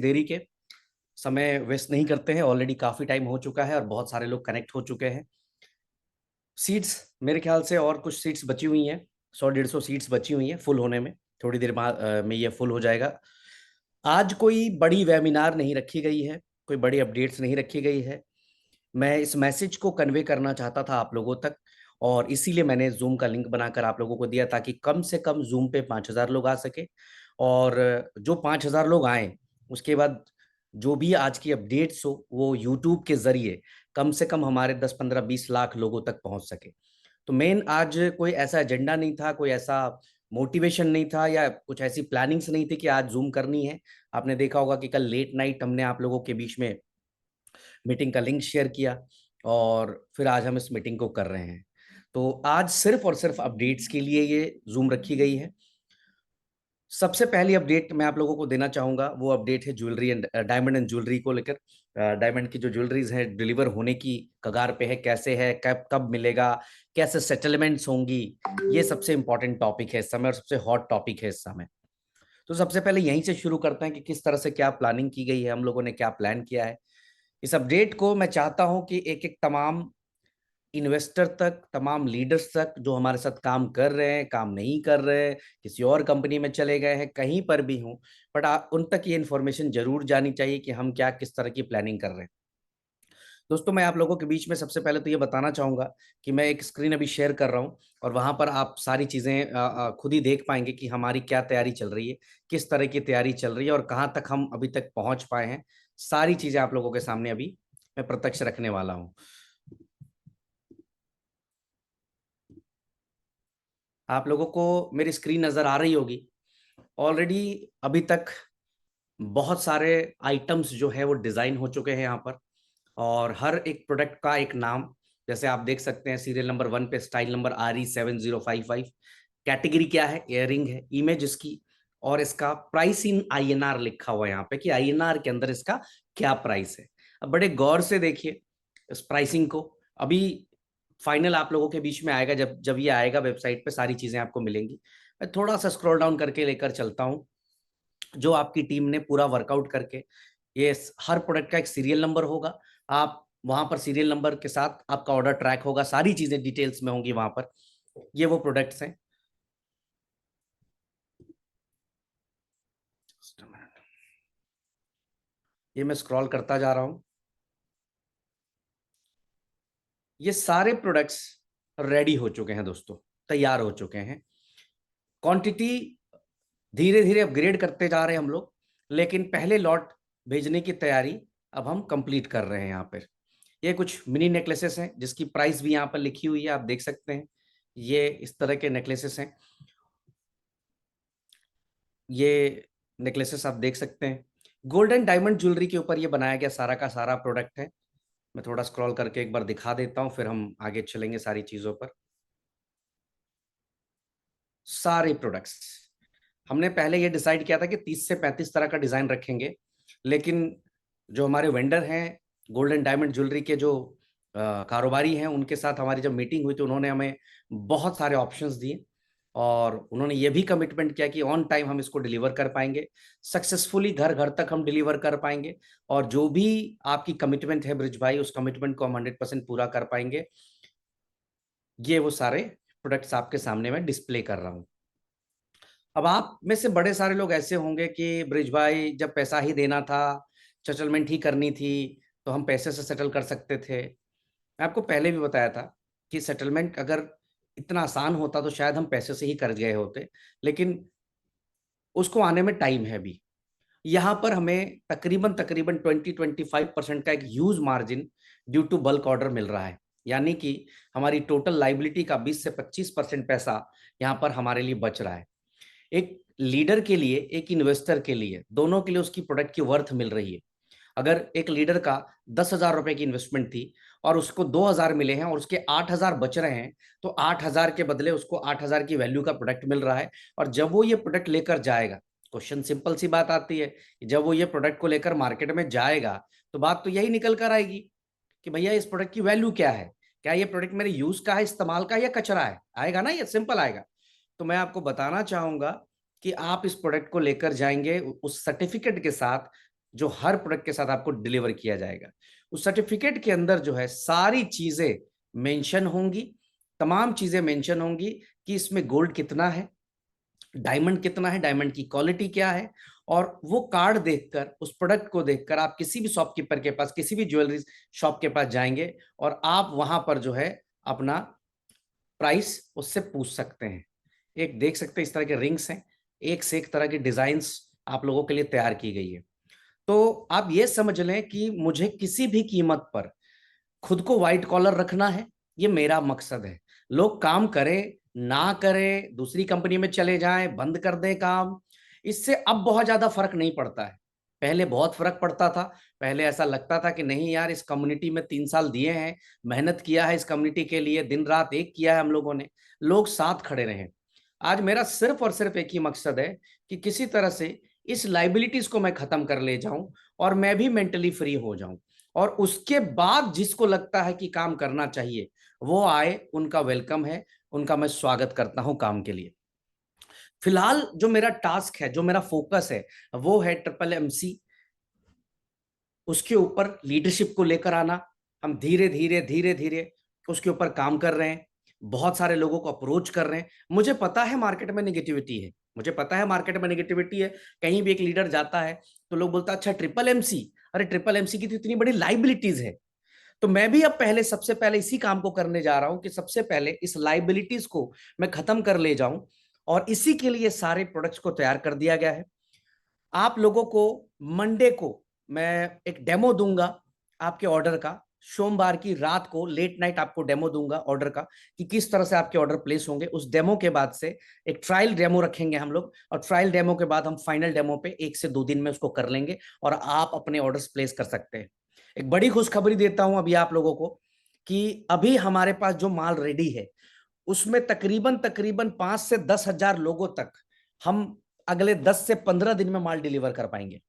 देरी के समय वेस्ट नहीं करते हैं। ऑलरेडी काफी टाइम हो चुका है और बहुत सारे लोग कनेक्ट हो चुके हैं। सीट्स मेरे ख्याल से और कुछ सीट्स बची हुई हैं, 100-150 सीट्स बची हुई हैं फुल होने में। थोड़ी देर बाद में ये फुल हो जाएगा। आज कोई बड़ी वेबिनार नहीं रखी गई है, कोई बड़ी अपडेट्स नहीं रखी गई है। मैं इस मैसेज को कन्वे करना चाहता था आप लोगों तक, और इसीलिए मैंने जूम का लिंक बनाकर आप लोगों को दिया ताकि कम से कम जूम पे 5,000 लोग आ सके। और जो 5,000 लोग आए उसके बाद जो भी आज की अपडेट्स हो वो यूट्यूब के जरिए कम से कम हमारे 10-15-20 लाख लोगों तक पहुंच सके। तो मेन आज कोई ऐसा एजेंडा नहीं था, कोई ऐसा मोटिवेशन नहीं था या कुछ ऐसी प्लानिंग्स नहीं थी कि आज जूम करनी है। आपने देखा होगा कि कल लेट नाइट हमने आप लोगों के बीच में मीटिंग का लिंक शेयर किया और फिर आज हम इस मीटिंग को कर रहे हैं। तो आज सिर्फ और सिर्फ अपडेट्स के लिए ये जूम रखी गई है। सबसे पहली अपडेट मैं आप लोगों को देना चाहूंगा, वो अपडेट है jewellery and diamond and jewellery को लेकर। डायमंड की जो ज्वेलरीज है डिलीवर होने की कगार पे है, कैसे है, कब कब मिलेगा, कैसे सेटलमेंट्स होंगी, ये सबसे इंपॉर्टेंट टॉपिक है इस समय और सबसे हॉट टॉपिक है इस समय। तो सबसे पहले यहीं से शुरू करते हैं कि किस तरह से क्या प्लानिंग की गई है, हम लोगों ने क्या प्लान किया है। इस अपडेट को मैं चाहता हूं कि एक एक तमाम इन्वेस्टर तक, तमाम लीडर्स तक जो हमारे साथ काम कर रहे हैं, काम नहीं कर रहे हैं, किसी और कंपनी में चले गए हैं, कहीं पर भी हों, बट उन तक ये इन्फॉर्मेशन जरूर जानी चाहिए कि हम क्या किस तरह की प्लानिंग कर रहे हैं। दोस्तों, मैं आप लोगों के बीच में सबसे पहले तो ये बताना चाहूंगा कि मैं एक स्क्रीन अभी शेयर कर रहा हूं और वहां पर आप सारी चीजें खुद ही देख पाएंगे कि हमारी क्या तैयारी चल रही है, किस तरह की तैयारी चल रही है और कहाँ तक हम अभी तक पहुंच पाए हैं। सारी चीजें आप लोगों के सामने अभी मैं प्रत्यक्ष रखने वाला हूँ। आप लोगों को मेरी स्क्रीन नजर आ रही होगी। ऑलरेडी अभी तक बहुत सारे आइटम्स जो है वो डिजाइन हो चुके हैं यहाँ पर, और हर एक प्रोडक्ट का एक नाम, जैसे आप देख सकते हैं सीरियल नंबर 1 पे स्टाइल नंबर RE7055। कैटेगरी क्या है, इयरिंग है, इमेज इसकी, और इसका प्राइस इन INR लिखा हुआ है यहाँ पे कि INR के अंदर इसका क्या प्राइस है। अब बड़े गौर से देखिए इस प्राइसिंग को। अभी फाइनल आप लोगों के बीच में आएगा, जब जब ये आएगा वेबसाइट पे सारी चीजें आपको मिलेंगी। मैं थोड़ा सा स्क्रॉल डाउन करके लेकर चलता हूँ। जो आपकी टीम ने पूरा वर्कआउट करके, ये हर प्रोडक्ट का एक सीरियल नंबर होगा। आप वहां पर सीरियल नंबर के साथ आपका ऑर्डर ट्रैक होगा, सारी चीजें डिटेल्स में होंगी वहां पर। ये वो प्रोडक्ट्स हैं। ये मैं स्क्रॉल करता जा रहा हूं। ये सारे प्रोडक्ट्स रेडी हो चुके हैं दोस्तों, तैयार हो चुके हैं। क्वांटिटी धीरे धीरे अपग्रेड करते जा रहे हैं हम लोग, लेकिन पहले लॉट भेजने की तैयारी अब हम कंप्लीट कर रहे हैं। यहाँ पर ये कुछ मिनी नेकलेसेस हैं जिसकी प्राइस भी यहाँ पर लिखी हुई है, आप देख सकते हैं। ये इस तरह के नेकलेसेस हैं। ये नेकलेसेस आप देख सकते हैं। गोल्डन डायमंड ज्वेलरी के ऊपर ये बनाया गया सारा का सारा प्रोडक्ट है। मैं थोड़ा स्क्रॉल करके एक बार दिखा देता हूं, फिर हम आगे चलेंगे सारी चीजों पर। सारे प्रोडक्ट्स हमने पहले ये डिसाइड किया था कि 30 से 35 तरह का डिजाइन रखेंगे, लेकिन जो हमारे वेंडर हैं, गोल्डन डायमंड ज्वेलरी के जो कारोबारी हैं, उनके साथ हमारी जब मीटिंग हुई तो उन्होंने हमें बहुत सारे ऑप्शंस दिए और उन्होंने ये भी कमिटमेंट किया कि ऑन टाइम हम इसको डिलीवर कर पाएंगे, सक्सेसफुली घर घर तक हम डिलीवर कर पाएंगे। और जो भी आपकी कमिटमेंट है ब्रिज भाई, उस कमिटमेंट को हम 100% पूरा कर पाएंगे। ये वो सारे प्रोडक्ट्स आपके सामने मैं डिस्प्ले कर रहा हूँ। अब आप में से बड़े सारे लोग ऐसे होंगे कि ब्रिज भाई, जब पैसा ही देना था, सेटलमेंट ही करनी थी, तो हम पैसे से सेटल कर सकते थे। मैं आपको पहले भी बताया था कि सेटलमेंट अगर इतना आसान होता तो शायद हम पैसे से ही कर गए होते, लेकिन उसको आने में टाइम है अभी। यहाँ पर हमें तकरीबन तकरीबन 20-25% का एक huge margin due to bulk order मिल रहा है। यानी कि हमारी टोटल लाइबिलिटी का 20 से 25% पैसा यहाँ पर हमारे लिए बच रहा है। एक लीडर के लिए, एक इन्वेस्टर के लिए, दोनों के लिए उसकी प्रोडक्ट की वर्थ मिल रही है। अगर एक लीडर का 10,000 रुपए की इन्वेस्टमेंट थी और उसको 2,000 मिले हैं और उसके 8,000 बच रहे हैं, तो 8,000 के बदले उसको 8,000 की वैल्यू का प्रोडक्ट मिल रहा है। और जब वो ये प्रोडक्ट लेकर जाएगा, क्वेश्चन सिंपल सी बात आती है कि जब वो ये प्रोडक्ट को लेकर मार्केट में जाएगा तो बात तो यही निकल कर आएगी कि भैया इस प्रोडक्ट की वैल्यू क्या है, क्या ये प्रोडक्ट मेरे यूज का है, इस्तेमाल का है, या कचरा है। आएगा ना, ये सिंपल आएगा। तो मैं आपको बताना चाहूंगा कि आप इस प्रोडक्ट को लेकर जाएंगे उस सर्टिफिकेट के साथ जो हर प्रोडक्ट के साथ आपको डिलीवर किया जाएगा। उस सर्टिफिकेट के अंदर जो है सारी चीजें मेंशन होंगी, तमाम चीजें मेंशन होंगी कि इसमें गोल्ड कितना है, डायमंड कितना है, डायमंड की क्वालिटी क्या है। और वो कार्ड देखकर, उस प्रोडक्ट को देखकर आप किसी भी शॉपकीपर के पास, किसी भी ज्वेलरी शॉप के पास जाएंगे और आप वहां पर जो है अपना प्राइस उससे पूछ सकते हैं। एक देख सकते हैं इस तरह के रिंग्स हैं, एक से एक तरह की डिजाइन्स आप लोगों के लिए तैयार की गई है। तो आप ये समझ लें कि मुझे किसी भी कीमत पर खुद को व्हाइट कॉलर रखना है, ये मेरा मकसद है। लोग काम करें ना करें, दूसरी कंपनी में चले जाएं, बंद कर दें काम, इससे अब बहुत ज्यादा फर्क नहीं पड़ता है। पहले बहुत फर्क पड़ता था। पहले ऐसा लगता था कि नहीं यार, इस कम्युनिटी में 3 साल दिए हैं, मेहनत किया है इस कम्युनिटी के लिए, दिन रात एक किया है हम लोगों ने, लोग साथ खड़े रहे। आज मेरा सिर्फ और सिर्फ एक ही मकसद है कि किसी तरह से इस लाइबिलिटीज को मैं खत्म कर ले जाऊं और मैं भी मेंटली फ्री हो जाऊं। और उसके बाद जिसको लगता है कि काम करना चाहिए वो आए, उनका वेलकम है, उनका मैं स्वागत करता हूं काम के लिए। फिलहाल जो मेरा टास्क है, जो मेरा फोकस है, वो है ट्रिपल एमसी, उसके ऊपर लीडरशिप को लेकर आना। हम धीरे धीरे धीरे धीरे उसके ऊपर काम कर रहे हैं, बहुत सारे लोगों को अप्रोच कर रहे हैं। मुझे पता है मार्केट में नेगेटिविटी है, मुझे पता है मार्केट में नेगेटिविटी है। कहीं भी एक लीडर जाता है तो लोग बोलता है अच्छा ट्रिपल एमसी, अरे ट्रिपल एमसी की तो इतनी बड़ी लाइबिलिटीज है। तो मैं भी अब पहले, सबसे पहले इसी काम को करने जा रहा हूं कि सबसे पहले इस लाइबिलिटीज को मैं खत्म कर ले जाऊं। और इसी के लिए सारे प्रोडक्ट्स को तैयार कर दिया गया है। आप लोगों को मंडे को मैं एक डेमो दूंगा आपके ऑर्डर का। सोमवार की रात को लेट नाइट आपको डेमो दूंगा ऑर्डर का कि किस तरह से आपके ऑर्डर प्लेस होंगे। उस डेमो के बाद से एक ट्रायल डेमो रखेंगे हम लोग, और ट्रायल डेमो के बाद हम फाइनल डेमो पे 1 से 2 दिन में उसको कर लेंगे और आप अपने ऑर्डर्स प्लेस कर सकते हैं। एक बड़ी खुशखबरी देता हूं अभी आप लोगों को कि अभी हमारे पास जो माल रेडी है उसमें तकरीबन तकरीबन 5 से 10 हजार लोगों तक हम अगले 10 से 15 दिन में माल डिलीवर कर पाएंगे।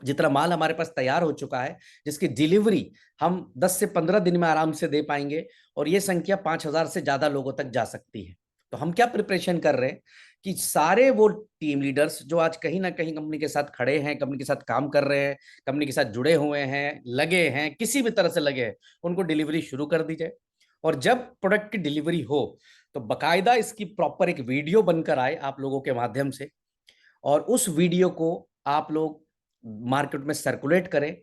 जितना माल हमारे पास तैयार हो चुका है, जिसकी डिलीवरी हम 10 से 15 दिन में आराम से दे पाएंगे, और ये संख्या 5 हजार से ज्यादा लोगों तक जा सकती है। तो हम क्या प्रिपरेशन कर रहे हैं कि सारे वो टीम लीडर्स जो आज कहीं ना कहीं कंपनी के साथ खड़े हैं, कंपनी के साथ काम कर रहे हैं, कंपनी के साथ जुड़े हुए हैं, लगे हैं, किसी भी तरह से लगे हैं, उनको डिलीवरी शुरू कर दी जाए। और जब प्रोडक्ट की डिलीवरी हो तो बकायदा इसकी प्रॉपर एक वीडियो बनकर आए आप लोगों के माध्यम से, और उस वीडियो को आप लोग मार्केट में सर्कुलेट करें।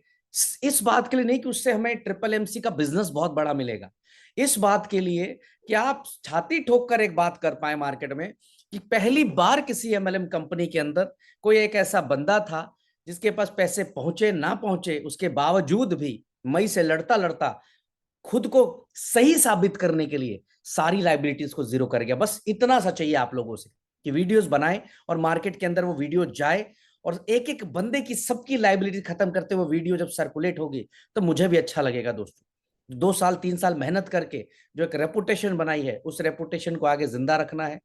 इस बात के लिए नहीं कि उससे हमें ट्रिपल एमसी का बिजनेस बहुत बड़ा मिलेगा, इस बात के लिए कि आप छाती ठोक कर एक बात कर पाए मार्केट में कि पहली बार किसी एमएलएम कंपनी के अंदर कोई एक ऐसा बंदा था जिसके पास पैसे पहुंचे ना पहुंचे उसके बावजूद भी मई से लड़ता लड़ता खुद को सही साबित करने के लिए सारी लाइबिलिटीज को जीरो कर गया। बस इतना सा चाहिए आप लोगों से कि वीडियोस बनाएं और मार्केट के अंदर वो वीडियो जाए, और एक एक बंदे की सबकी लाइबिलिटी खत्म करते हुए वीडियो जब सर्कुलेट होगी तो मुझे भी अच्छा लगेगा दोस्तों। 2 साल 3 साल मेहनत करके जो एक रेपुटेशन बनाई है, उस रेपुटेशन को आगे जिंदा रखना है।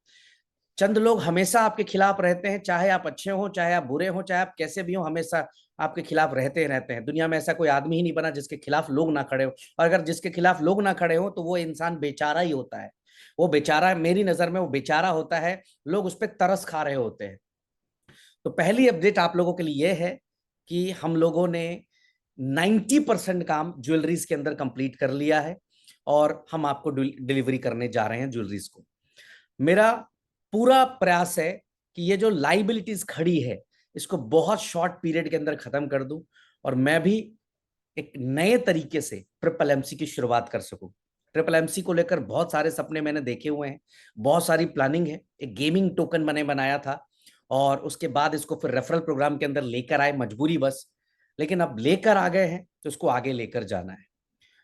चंद लोग हमेशा आपके खिलाफ रहते हैं, चाहे आप अच्छे हो, चाहे आप बुरे हो, चाहे आप कैसे भी हो, हमेशा आपके खिलाफ रहते ही रहते हैं। दुनिया में ऐसा कोई आदमी ही नहीं बना जिसके खिलाफ लोग ना खड़े हो, और अगर जिसके खिलाफ लोग ना खड़े हो तो वो इंसान बेचारा ही होता है। वो बेचारा, मेरी नजर में वो बेचारा होता है, लोग उस पर तरस खा रहे होते हैं। तो पहली अपडेट आप लोगों के लिए यह है कि हम लोगों ने 90% काम ज्वेलरीज के अंदर कंप्लीट कर लिया है, और हम आपको डिलीवरी करने जा रहे हैं ज्वेलरीज को। मेरा पूरा प्रयास है कि ये जो लाइबिलिटीज खड़ी है इसको बहुत शॉर्ट पीरियड के अंदर खत्म कर दूं, और मैं भी एक नए तरीके से ट्रिपल एमसी की शुरुआत कर सकूं। ट्रिपल एमसी को लेकर बहुत सारे सपने मैंने देखे हुए हैं, बहुत सारी प्लानिंग है। एक गेमिंग टोकन मैंने बनाया था, और उसके बाद इसको फिर रेफरल प्रोग्राम के अंदर लेकर आए, मजबूरी बस। लेकिन अब लेकर आ गए हैं तो इसको आगे लेकर जाना है।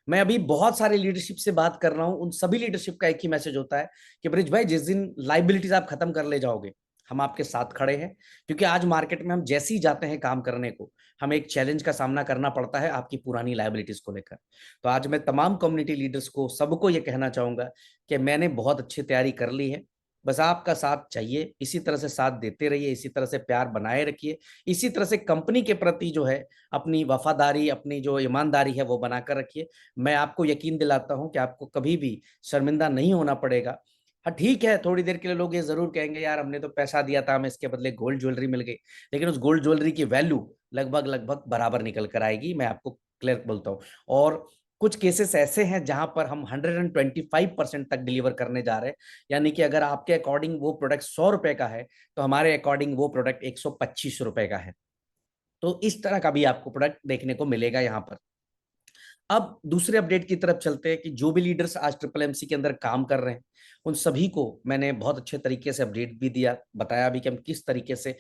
मैं अभी बहुत सारे लीडरशिप से बात कर रहा हूं, उन सभी लीडरशिप का एक ही मैसेज होता है कि ब्रिज भाई, जिस दिन लाइबिलिटीज आप खत्म कर ले जाओगे हम आपके साथ खड़े हैं। क्योंकि आज मार्केट में हम जैसे ही जाते हैं काम करने को, हमें एक चैलेंज का सामना करना पड़ता है आपकी पुरानी लाइबिलिटीज को लेकर। तो आज मैं तमाम कम्युनिटी लीडर्स को, सबको ये कहना चाहूंगा कि मैंने बहुत अच्छी तैयारी कर ली है, बस आपका साथ चाहिए। इसी तरह से साथ देते रहिए, इसी तरह से प्यार बनाए रखिए, इसी तरह से कंपनी के प्रति जो है अपनी वफादारी, अपनी जो ईमानदारी है वो बनाकर रखिए। मैं आपको यकीन दिलाता हूं कि आपको कभी भी शर्मिंदा नहीं होना पड़ेगा। हाँ ठीक है, थोड़ी देर के लिए लोग ये जरूर कहेंगे यार हमने तो पैसा दिया था, हमें इसके बदले गोल्ड ज्वेलरी मिल गई, लेकिन उस गोल्ड ज्वेलरी की वैल्यू लगभग लगभग बराबर निकल कर आएगी, मैं आपको क्लियर बोलता हूँ। और कुछ केसेस ऐसे हैं जहां पर हम 125% तक डिलीवर करने जा रहे हैं, यानी कि अगर आपके अकॉर्डिंग वो प्रोडक्ट 100 रुपए का है तो हमारे अकॉर्डिंग वो प्रोडक्ट 125 रुपए का है। तो इस तरह का भी आपको प्रोडक्ट देखने को मिलेगा यहाँ पर। अब दूसरे अपडेट की तरफ चलते हैं कि जो भी लीडर्स आज ट्रिपल एमसी के अंदर काम कर रहे हैं उन सभी को मैंने बहुत अच्छे तरीके से अपडेट भी दिया, बताया भी कि हम किस तरीके से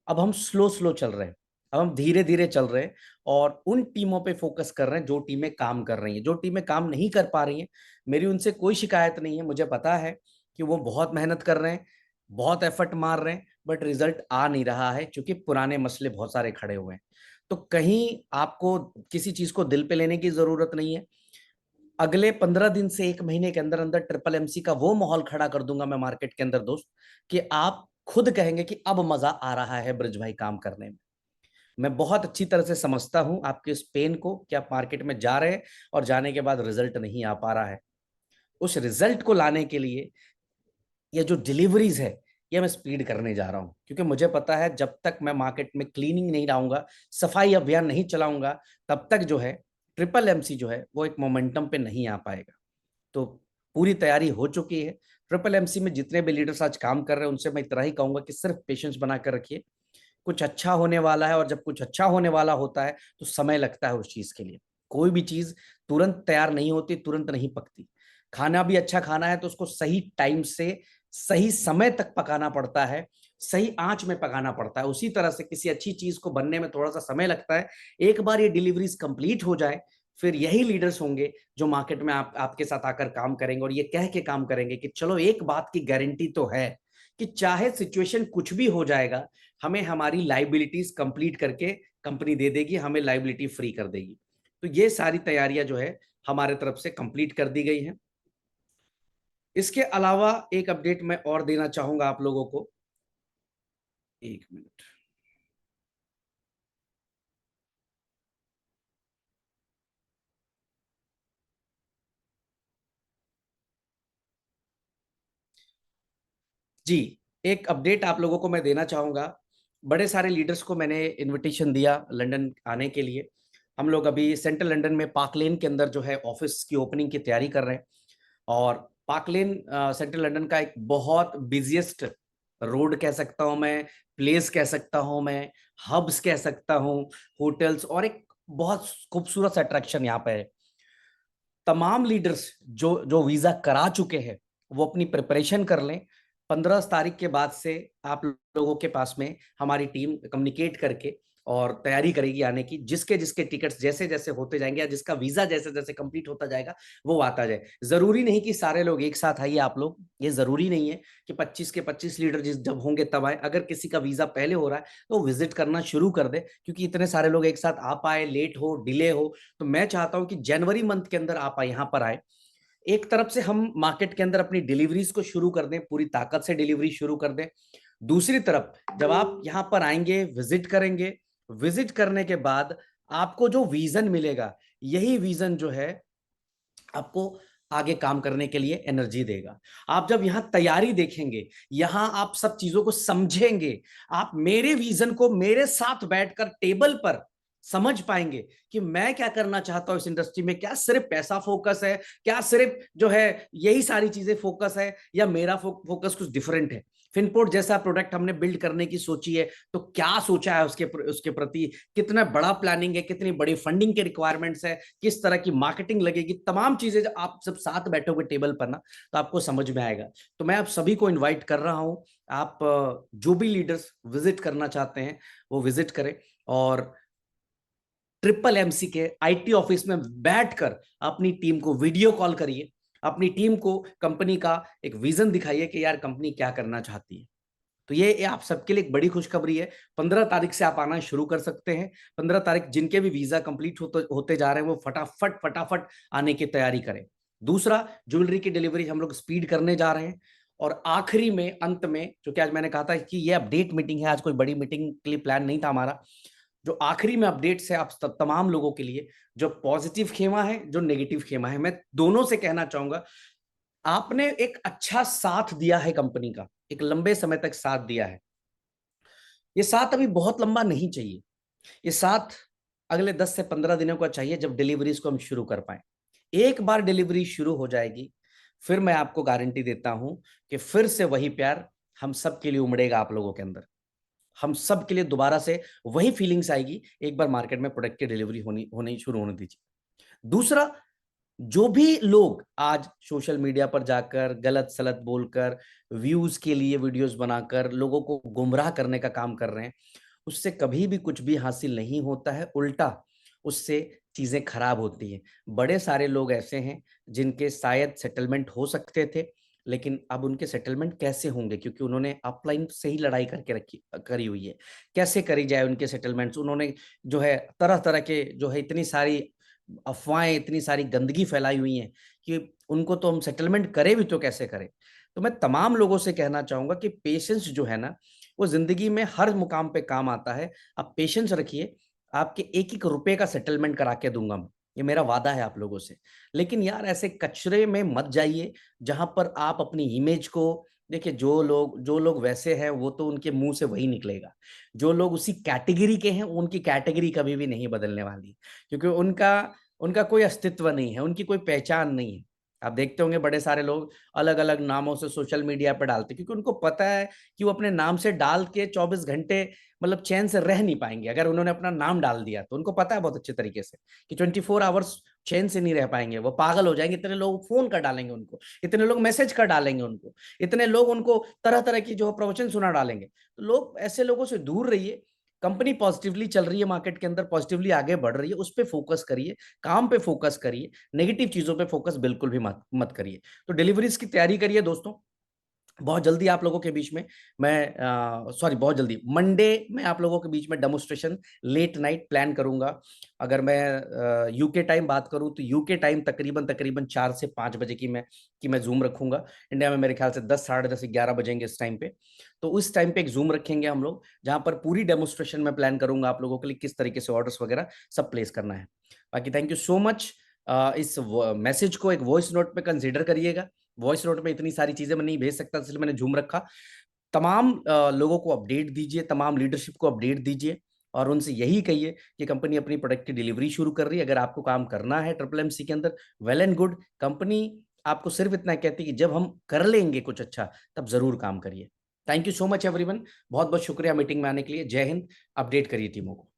अब हम स्लो स्लो चल रहे हैं, अब हम धीरे धीरे चल रहे हैं और उन टीमों पे फोकस कर रहे हैं जो टीमें काम कर रही हैं। जो टीमें काम नहीं कर पा रही हैं, मेरी उनसे कोई शिकायत नहीं है, मुझे पता है कि वो बहुत मेहनत कर रहे हैं, बहुत एफर्ट मार रहे हैं, बट रिजल्ट आ नहीं रहा है क्योंकि पुराने मसले बहुत सारे खड़े हुए हैं। तो कहीं आपको किसी चीज को दिल पे लेने की जरूरत नहीं है। अगले 15 दिन से 1 महीने के अंदर अंदर ट्रिपल एमसी का वो माहौल खड़ा कर दूंगा मैं मार्केट के अंदर दोस्त, कि आप खुद कहेंगे कि अब मजा आ रहा है ब्रज भाई काम करने में। मैं बहुत अच्छी तरह से समझता हूं आपके इस पेन को कि आप मार्केट में जा रहे हैं और जाने के बाद रिजल्ट नहीं आ पा रहा है। उस रिजल्ट को लाने के लिए ये जो डिलीवरीज है ये मैं स्पीड करने जा रहा हूं, क्योंकि मुझे पता है जब तक मैं मार्केट में क्लीनिंग नहीं लाऊंगा, सफाई अभियान नहीं चलाऊंगा, तब तक जो है ट्रिपल एमसी जो है वो एक मोमेंटम पे नहीं आ पाएगा। तो पूरी तैयारी हो चुकी है। ट्रिपल एमसी में जितने भी लीडर्स आज काम कर रहे हैं उनसे मैं इतना ही कहूंगा कि सिर्फ पेशेंस बना कर रखिए, कुछ अच्छा होने वाला है। और जब कुछ अच्छा होने वाला होता है तो समय लगता है उस चीज के लिए। कोई भी चीज तुरंत तैयार नहीं होती, तुरंत नहीं पकती। खाना भी अच्छा खाना है तो उसको सही टाइम से सही समय तक पकाना पड़ता है, सही आंच में पकाना पड़ता है। उसी तरह से किसी अच्छी चीज को बनने में थोड़ा सा समय लगता है। एक बार ये डिलीवरीज कंप्लीट हो जाए फिर यही लीडर्स होंगे जो मार्केट में आपके साथ आकर काम करेंगे और ये कह के काम करेंगे कि चलो एक बात की गारंटी तो है कि चाहे सिचुएशन कुछ भी हो जाएगा, हमें हमारी लाइबिलिटीज कंप्लीट करके कंपनी दे देगी, हमें लाइबिलिटी फ्री कर देगी। तो ये सारी तैयारियां जो है हमारे तरफ से कंप्लीट कर दी गई हैं। इसके अलावा एक अपडेट मैं और देना चाहूंगा आप लोगों को। 1 मिनट। जी, एक अपडेट आप लोगों को मैं देना चाहूंगा। बड़े सारे लीडर्स को मैंने इनविटेशन दिया लंदन आने के लिए। हम लोग अभी सेंट्रल लंदन में पार्क लेन के अंदर जो है ऑफिस की ओपनिंग की तैयारी कर रहे हैं। और पार्क लेन सेंट्रल लंदन का एक बहुत बिजिएस्ट रोड कह सकता हूं मैं, प्लेस कह सकता हूं मैं, हब्स कह सकता हूं, होटल्स, और एक बहुत खूबसूरत अट्रैक्शन यहाँ पे है। तमाम लीडर्स जो जो वीजा करा चुके हैं वो अपनी प्रिपरेशन कर लें। 15 तारीख के बाद से आप लोगों के पास में हमारी टीम कम्युनिकेट करके और तैयारी करेगी आने की। जिसके जिसके टिकट्स जैसे जैसे होते जाएंगे या जिसका वीजा जैसे जैसे कंप्लीट होता जाएगा वो आता जाए। जरूरी नहीं कि सारे लोग एक साथ आइए आप लोग, ये जरूरी नहीं है कि 25 के 25 लीडर जिस जब होंगे तब आए। अगर किसी का वीजा पहले हो रहा है तो विजिट करना शुरू कर दे, क्योंकि इतने सारे लोग एक साथ आ पाए, लेट हो डिले हो, तो मैं चाहता हूं कि जनवरी मंथ के अंदर आप यहाँ पर आए। एक तरफ से हम मार्केट के अंदर अपनी डिलीवरीज को शुरू कर दें, पूरी ताकत से डिलीवरी शुरू कर दें। दूसरी तरफ जब आप यहाँ पर आएंगे, विजिट करेंगे, विजिट करने के बाद आपको जो विजन मिलेगा, यही विजन जो है आपको आगे काम करने के लिए एनर्जी देगा। आप जब यहाँ तैयारी देखेंगे, यहाँ आप सब चीजों को समझेंगे, आप मेरे विजन को मेरे साथ बैठकर टेबल पर समझ पाएंगे कि मैं क्या करना चाहता हूं इस इंडस्ट्री में। क्या सिर्फ पैसा फोकस है, क्या सिर्फ जो है यही सारी चीजें फोकस है, या मेरा फोकस कुछ डिफरेंट है। फिनपोर्ट जैसा प्रोडक्ट हमने बिल्ड करने की सोची है तो क्या सोचा है उसके उसके प्रति, कितना बड़ा प्लानिंग है, कितनी बड़ी फंडिंग के रिक्वायरमेंट्स है, किस तरह की मार्केटिंग लगेगी, तमाम चीजें जब आप सब साथ बैठोगे टेबल पर ना तो आपको समझ में आएगा। तो मैं आप सभी को इनवाइट कर रहा हूं, आप जो भी लीडर्स विजिट करना चाहते हैं वो विजिट करें और ट्रिपल एमसी के आईटी ऑफिस में बैठकर अपनी टीम को वीडियो कॉल करिए, अपनी टीम को कंपनी का एक विजन दिखाइए कि यार कंपनी क्या करना चाहती है। तो ये आप सबके लिए एक बड़ी खुशखबरी है। 15 तारीख से आप आना शुरू कर सकते हैं। 15 तारीख जिनके भी वीजा कंप्लीट होते जा रहे हैं वो फटाफट फटाफट आने की तैयारी करें। दूसरा, ज्वेलरी की डिलीवरी हम लोग स्पीड करने जा रहे हैं। और आखिरी में अंत में, जो कि आज मैंने कहा था कि ये अपडेट मीटिंग है, आज कोई बड़ी मीटिंग के लिए प्लान नहीं था हमारा, जो आखिरी में अपडेट्स है आप तमाम लोगों के लिए, जो पॉजिटिव खेमा है जो नेगेटिव खेमा है, मैं दोनों से कहना चाहूंगा। आपने एक अच्छा साथ दिया है कंपनी का, एक लंबे समय तक साथ दिया है। ये साथ अभी बहुत लंबा नहीं चाहिए, ये साथ अगले 10 से 15 दिनों का चाहिए जब डिलीवरीज को हम शुरू कर पाए। एक बार डिलीवरी शुरू हो जाएगी, फिर मैं आपको गारंटी देता हूं कि फिर से वही प्यार हम सब के लिए उमड़ेगा आप लोगों के अंदर। हम सब के लिए दोबारा से वही फीलिंग्स आएगी। एक बार मार्केट में प्रोडक्ट की डिलीवरी होनी होनी शुरू होने दीजिए। दूसरा, जो भी लोग आज सोशल मीडिया पर जाकर गलत सलत बोलकर व्यूज के लिए वीडियोस बनाकर लोगों को गुमराह करने का काम कर रहे हैं, उससे कभी भी कुछ भी हासिल नहीं होता है, उल्टा उससे चीजें खराब होती हैं। बड़े सारे लोग ऐसे हैं जिनके शायद सेटलमेंट हो सकते थे, लेकिन अब उनके सेटलमेंट कैसे होंगे, क्योंकि उन्होंने अपलाइन से ही लड़ाई करके रखी करी हुई है। कैसे करी जाए उनके सेटलमेंट्स, उन्होंने जो है तरह तरह के जो है इतनी सारी अफवाहें, इतनी सारी गंदगी फैलाई हुई है कि उनको तो हम सेटलमेंट करें भी तो कैसे करें। तो मैं तमाम लोगों से कहना चाहूंगा कि पेशेंस जो है ना, वो जिंदगी में हर मुकाम पे काम आता है। आप पेशेंस रखिए, आपके एक एक रुपए का सेटलमेंट करा के दूंगा मैं, ये मेरा वादा है आप लोगों से। लेकिन यार ऐसे कचरे में मत जाइए जहां पर आप अपनी इमेज को देखिए। जो लोग वैसे हैं वो तो उनके मुंह से वही निकलेगा। जो लोग उसी कैटेगरी के हैं उनकी कैटेगरी कभी भी नहीं बदलने वाली, क्योंकि उनका उनका कोई अस्तित्व नहीं है, उनकी कोई पहचान नहीं है। आप देखते होंगे बड़े सारे लोग अलग अलग नामों से सोशल मीडिया पर डालते, क्योंकि उनको पता है कि वो अपने नाम से डाल के 24 घंटे मतलब चैन से रह नहीं पाएंगे। अगर उन्होंने अपना नाम डाल दिया तो उनको पता है बहुत अच्छे तरीके से कि 24 आवर्स चैन से नहीं रह पाएंगे, वो पागल हो जाएंगे। इतने लोग फोन कर डालेंगे उनको, इतने लोग मैसेज कर डालेंगे उनको, इतने लोग उनको तरह तरह की जो प्रवचन सुना डालेंगे। तो लोग ऐसे लोगों से दूर रहिए। कंपनी पॉजिटिवली चल रही है, मार्केट के अंदर पॉजिटिवली आगे बढ़ रही है, उस पर फोकस करिए, काम पे फोकस करिए, नेगेटिव चीजों पे फोकस बिल्कुल भी मत मत करिए। तो डिलीवरीज की तैयारी करिए दोस्तों। बहुत जल्दी आप लोगों के बीच में मैं सॉरी बहुत जल्दी मंडे में आप लोगों के बीच में डेमोस्ट्रेशन लेट नाइट प्लान करूंगा। अगर मैं यूके टाइम बात करूं तो यूके टाइम तकरीबन तकरीबन 4 से 5 बजे की मैं जूम रखूंगा। इंडिया में मेरे ख्याल से 10, साढ़े 10, 11 बजेंगे इस टाइम पे। तो उस टाइम पे एक जूम रखेंगे हम लोग, जहां पर पूरी डेमोस्ट्रेशन में प्लान करूंगा आप लोगों के लिए किस तरीके से ऑर्डर्स वगैरह सब प्लेस करना है। बाकी थैंक यू सो मच। इस मैसेज को एक वॉइस नोट पे कंसीडर करिएगा। वॉइस नोट में इतनी सारी चीजें मैं नहीं भेज सकता, इसलिए मैंने झूम रखा। तमाम लोगों को अपडेट दीजिए, तमाम लीडरशिप को अपडेट दीजिए, और उनसे यही कहिए कि कंपनी अपनी प्रोडक्ट की डिलीवरी शुरू कर रही है। अगर आपको काम करना है ट्रिपल एमसी के अंदर, वेल एंड गुड। कंपनी आपको सिर्फ इतना कहती है कि जब हम कर लेंगे कुछ अच्छा तब जरूर काम करिए। Thank you so much everyone, बहुत बहुत शुक्रिया मीटिंग में आने के लिए। जय हिंद। अपडेट करिए टीमों को।